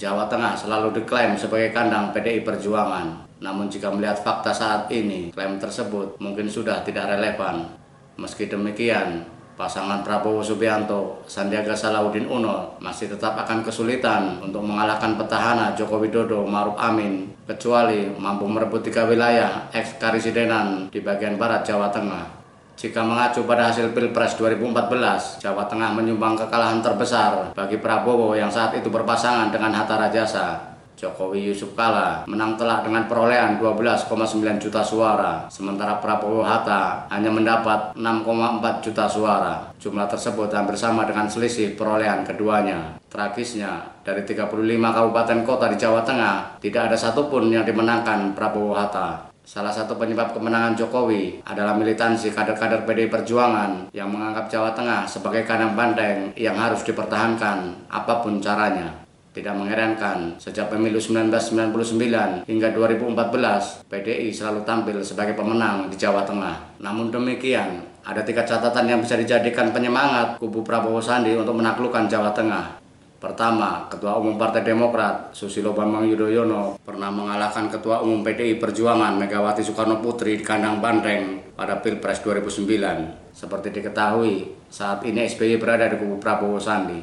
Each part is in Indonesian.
Jawa Tengah selalu diklaim sebagai kandang PDI Perjuangan. Namun jika melihat fakta saat ini, klaim tersebut mungkin sudah tidak relevan. Meski demikian, pasangan Prabowo Subianto, Sandiaga Salahuddin Uno masih tetap akan kesulitan untuk mengalahkan petahana Joko Widodo Ma'ruf Amin, kecuali mampu merebut 3 wilayah eks-karisidenan di bagian barat Jawa Tengah. Jika mengacu pada hasil Pilpres 2014, Jawa Tengah menyumbang kekalahan terbesar bagi Prabowo yang saat itu berpasangan dengan Hatta Rajasa. Jokowi Yusuf Kala menang telak dengan perolehan 12,9 juta suara, sementara Prabowo Hatta hanya mendapat 6,4 juta suara. Jumlah tersebut hampir sama dengan selisih perolehan keduanya. Tragisnya, dari 35 kabupaten kota di Jawa Tengah, tidak ada satupun yang dimenangkan Prabowo Hatta. Salah satu penyebab kemenangan Jokowi adalah militansi kader-kader PDI Perjuangan yang menganggap Jawa Tengah sebagai kandang banteng yang harus dipertahankan apapun caranya. Tidak mengherankan, sejak pemilu 1999 hingga 2014, PDI selalu tampil sebagai pemenang di Jawa Tengah. Namun demikian, ada 3 catatan yang bisa dijadikan penyemangat kubu Prabowo Sandi untuk menaklukkan Jawa Tengah. Pertama, Ketua Umum Partai Demokrat, Susilo Bambang Yudhoyono, pernah mengalahkan Ketua Umum PDI Perjuangan Megawati Soekarno Putri di kandang banteng pada Pilpres 2009. Seperti diketahui, saat ini SBY berada di kubu Prabowo Sandi.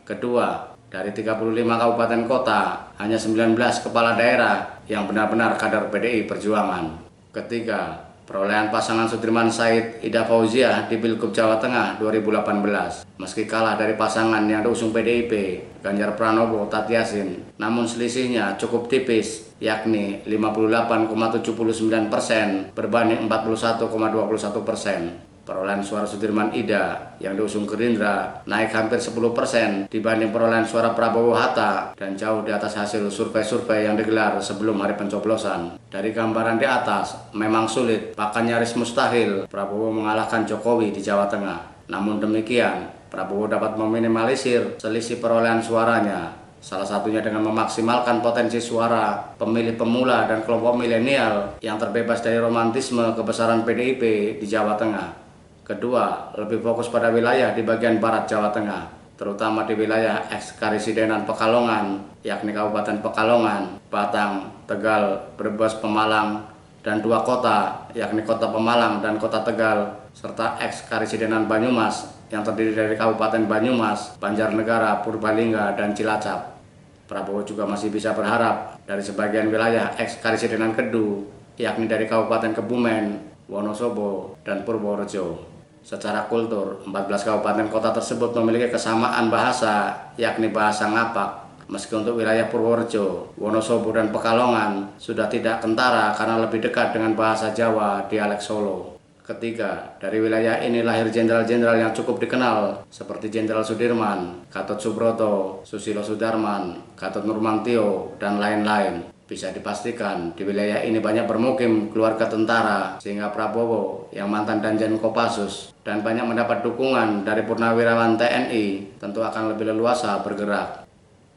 Kedua, dari 35 kabupaten kota, hanya 19 kepala daerah yang benar-benar kader PDI Perjuangan. Ketiga, perolehan pasangan Sudirman Said Ida Fauziah di Pilgub Jawa Tengah 2018. Meski kalah dari pasangan yang diusung PDIP, Ganjar Pranowo Tat Yassin, namun selisihnya cukup tipis, yakni 58,79% berbanding 41,21%. Perolehan suara Sudirman Ida yang diusung Gerindra naik hampir 10% dibanding perolehan suara Prabowo Hatta dan jauh di atas hasil survei-survei yang digelar sebelum hari pencoblosan. Dari gambaran di atas, memang sulit, bahkan nyaris mustahil Prabowo mengalahkan Jokowi di Jawa Tengah. Namun demikian, Prabowo dapat meminimalisir selisih perolehan suaranya, salah satunya dengan memaksimalkan potensi suara pemilih pemula dan kelompok milenial yang terbebas dari romantisme kebesaran PDIP di Jawa Tengah. Kedua, lebih fokus pada wilayah di bagian barat Jawa Tengah, terutama di wilayah eks-karisidenan Pekalongan, yakni Kabupaten Pekalongan, Batang, Tegal, Brebes, Pemalang, dan 2 kota, yakni Kota Pemalang dan Kota Tegal, serta eks-karisidenan Banyumas yang terdiri dari Kabupaten Banyumas, Banjarnegara, Purbalingga, dan Cilacap. Prabowo juga masih bisa berharap dari sebagian wilayah eks-karisidenan Kedu, yakni dari Kabupaten Kebumen, Wonosobo, dan Purworejo. Secara kultur, 14 kabupaten kota tersebut memiliki kesamaan bahasa, yakni bahasa Ngapak. Meski untuk wilayah Purworejo, Wonosobo, dan Pekalongan sudah tidak kentara karena lebih dekat dengan bahasa Jawa dialek Solo. Ketiga, dari wilayah ini lahir jenderal-jenderal yang cukup dikenal seperti Jenderal Sudirman, Gatot Subroto, Susilo Sudarman, Gatot Nurmantio, dan lain-lain. Bisa dipastikan di wilayah ini banyak bermukim keluarga tentara, sehingga Prabowo yang mantan Danjen Kopassus dan banyak mendapat dukungan dari purnawirawan TNI tentu akan lebih leluasa bergerak.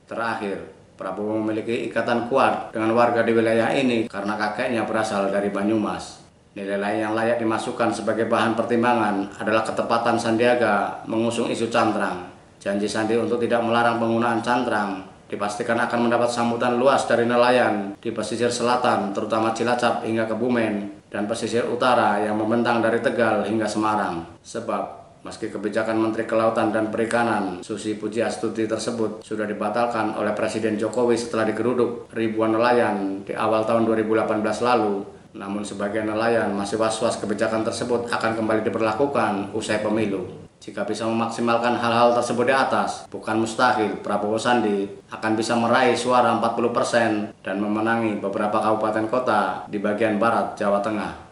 Terakhir, Prabowo memiliki ikatan kuat dengan warga di wilayah ini karena kakeknya berasal dari Banyumas. Nilai lain yang layak dimasukkan sebagai bahan pertimbangan adalah ketepatan Sandiaga mengusung isu cantrang. Janji Sandi untuk tidak melarang penggunaan cantrang dipastikan akan mendapat sambutan luas dari nelayan di pesisir selatan, terutama Cilacap hingga Kebumen, dan pesisir utara yang membentang dari Tegal hingga Semarang. Sebab, meski kebijakan Menteri Kelautan dan Perikanan Susi Pujiastuti tersebut sudah dibatalkan oleh Presiden Jokowi setelah digeruduk ribuan nelayan di awal tahun 2018 lalu, namun sebagian nelayan masih was-was kebijakan tersebut akan kembali diberlakukan usai pemilu. Jika bisa memaksimalkan hal-hal tersebut di atas, bukan mustahil Prabowo Sandi akan bisa meraih suara 40% dan memenangi beberapa kabupaten kota di bagian barat Jawa Tengah.